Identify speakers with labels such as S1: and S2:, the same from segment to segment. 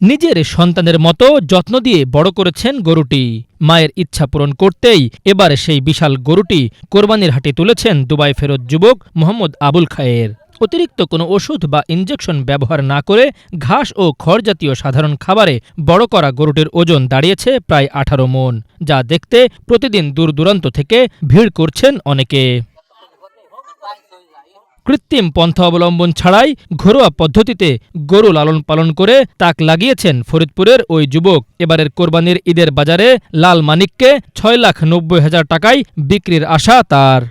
S1: নিজের সন্তানের মতো যত্ন দিয়ে বড় করেছেন গরুটি। মায়ের ইচ্ছা পূরণ করতেই এবার সেই বিশাল গরুটি কোরবানির হাটে তুলেছেন দুবাই ফেরত যুবক মোহাম্মদ আবুল খায়ের। অতিরিক্ত কোনো ওষুধ বা ইনজেকশন ব্যবহার না করে ঘাস ও খড় জাতীয় সাধারণ খাবারে বড় করা গরুটির ওজন দাঁড়িয়েছে প্রায় ১৮ মণ, যা দেখতে প্রতিদিন দূর দূরান্ত থেকে ভিড় করছেন অনেকে। কৃত্রিম পন্থা অবলম্বন ছাড়াই ঘরোয়া পদ্ধতিতে গরু লালন পালন করে তাক লাগিয়েছেন ফরিদপুরের ওই যুবক। এবারের কোরবানির ঈদের বাজারে লাল মানিককে ৬,৯০,০০০ টাকায় বিক্রির আশা তার।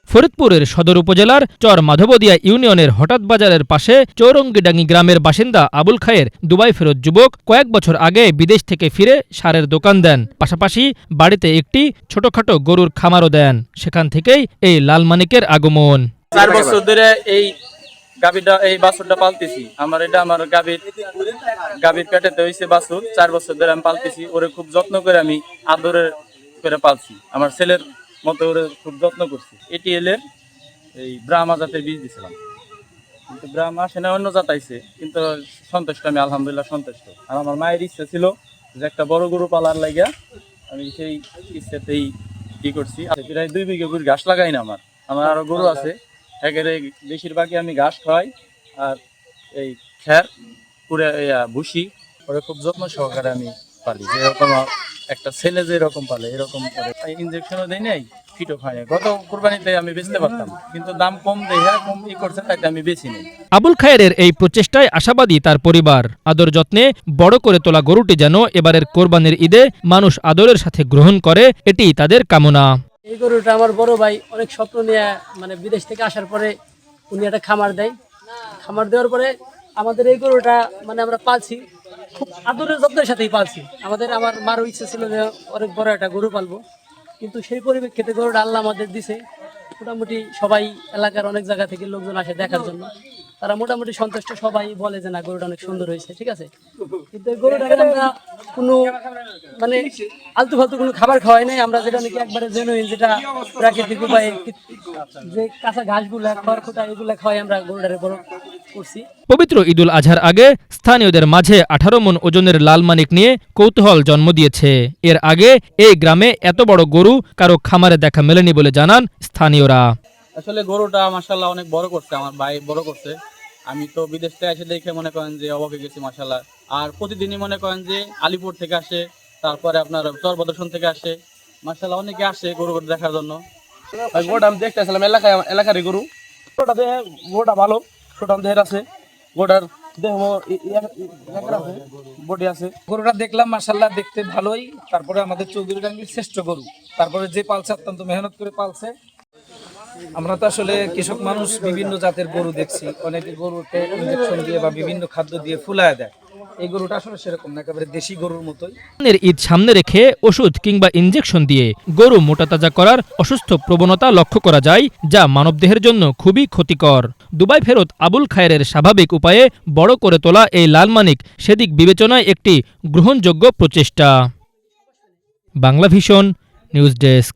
S1: ফরিদপুরের সদর উপজেলার চর মাধবদিয়া ইউনিয়নের হঠাৎ বাজারের পাশে চৌরঙ্গিডাঙ্গি গ্রামের বাসিন্দা আবুল খায়ের দুবাই ফেরত যুবক কয়েক বছর আগে বিদেশ থেকে ফিরে সারের দোকান দেন, পাশাপাশি বাড়িতে একটি ছোটখাটো গরুর খামারও দেন। সেখান থেকেই এই লালমানিকের আগমন।
S2: ৪ বছর ধরে এই বাছুরটা পালতেছি। আমার গাভীর পেটেতে হয়েছে বাছুর। ৪ বছর ধরে আমি পালতেছি। ওরে খুব যত্ন করে আমি আদরে করে পালছি। আমার ছেলের মতো ওরে খুব যত্ন করছি। এটিএল এর এই ব্রাহ্মা জাতের বীজ দিছিলাম, কিন্তু ব্রাহ্মা আসে না, অন্য জাত আইছে, কিন্তু সন্তুষ্ট আমি, আলহামদুলিল্লাহ সন্তুষ্ট। আর আমার মায়ের ইচ্ছা ছিল যে একটা বড় গরু পালার লাগিয়া আমি সেই ইচ্ছাতেই কি করছি। প্রায় 2 বিঘা গরু ঘাস লাগাই না। আমার আরো গরু আছে, একেবারে বেশিরভাগই আমি ঘাস খাওয়াই আর এই খ্যার পুরে ভুসি ওরা খুব যত্ন সহকারে আমি পালি। যেরকম একটা ছেলে যেরকম পালে এরকম করে। ইনজেকশনও দেয় নাই, ফিটও খাই না। গত কোরবানিতে আমি বেচতে পারতাম, কিন্তু দাম কম দেয়া কম করছে, তাই আমি বেচি নাই।
S1: আবুল খায়ের এই প্রচেষ্টায় আশাবাদী তার পরিবার। আদর যত্নে বড় করে তোলা গরুটি যেন এবারের কোরবানির ঈদে মানুষ আদরের সাথে গ্রহণ করে, এটি তাদের কামনা।
S3: এই গরুটা আমার বড় ভাই অনেক স্বপ্ন নিয়ে বিদেশ থেকে আসার পরে উনি একটা খামার দেয়। খামার দেওয়ার পরে আমাদের এই গরুটা আমরা পালছি, খুব আদরের যত্নের সাথেই পালছি। আমার মারও ইচ্ছে ছিল যে অনেক বড় একটা গরু পালবো, কিন্তু সেই পরিপ্রেক্ষিতে গরুটা আল্লাহ আমাদের দিছে। মোটামুটি সবাই এলাকার অনেক জায়গা থেকে লোকজন আসে দেখার জন্য, তারা মোটামুটি সন্তুষ্ট। সবাই বলে যে না, গরুটা অনেক সুন্দর হয়েছে, ঠিক আছে। কিন্তু গরুটাকে আমরা কোনো আলতু ফালতু কোনো খাবার খাওয়াই নাই। আমরা যেটা নাকি একবারে জেনুইন, যেটা প্রাকৃতিক উপায়ে যে কাঁচা ঘাসগুলা খড় খোটা এগুলা খাওয়াই আমরা গরুটারে বড় করছি।
S1: পবিত্র ঈদুল আজহার আগে স্থানীয়দের মাঝে 18 মণ ওজনের লালমানিক নিয়ে কৌতূহল জন্ম দিয়েছে। এর আগে এই গ্রামে এত বড় গরু কারো খামারে দেখা মেলেনি বলে জানান স্থানীয়রা।
S2: আসলে গরুটা মাশাআল্লাহ অনেক বড় করছে, আমার ভাই বড় করছে। আমি তো বিদেশ থেকে এসে দেখে মনে করেন যে অবাক হয়ে গেছি মাশাআল্লাহ। আর প্রতিদিনই মনে করেন যে আলিপুর থেকে আসে, তারপরে আপনার চরবদর্শন থেকে আসে, মাশাআল্লাহ অনেকে আসে গরু দেখার জন্য। গরুটা আমি দেখতে আসলাম এলাকারই গরু। গরুটা ভালো, ছোটান দেহের আছে, গরুটার দেহ বডি আছে।
S4: গরুটা দেখলাম মাশাআল্লাহ দেখতে ভালোই। তারপরে আমাদের চৌধুরীডাঙ্গির শ্রেষ্ঠ গরু, তারপরে যে পালছে অত্যন্ত মেহনত করে পালছে। আমরা তো আসলে কৃষক মানুষ, বিভিন্ন জাতের গরু দেখছি, অনেকে গরুকে ইনজেকশন দিয়ে বা বিভিন্ন খাদ্য দিয়ে ফুলায় দেয়। এই গরুটা আসলে সেরকম না, একেবারে দেশি গরুর মতোই।
S1: ঈদ সামনে রেখে ওষুধ কিংবা ইনজেকশন দিয়ে গরু মোটাতাজা করার অসুস্থ প্রবণতা লক্ষ্য করা যায়, যা মানবদেহের জন্য খুবই ক্ষতিকর। দুবাই ফেরত আবুল খায়ের স্বাভাবিক উপায়ে বড় করে তোলা এই লালমানিক সেদিক বিবেচনায় একটি গ্রহণযোগ্য প্রচেষ্টা। Bangla vision news desk.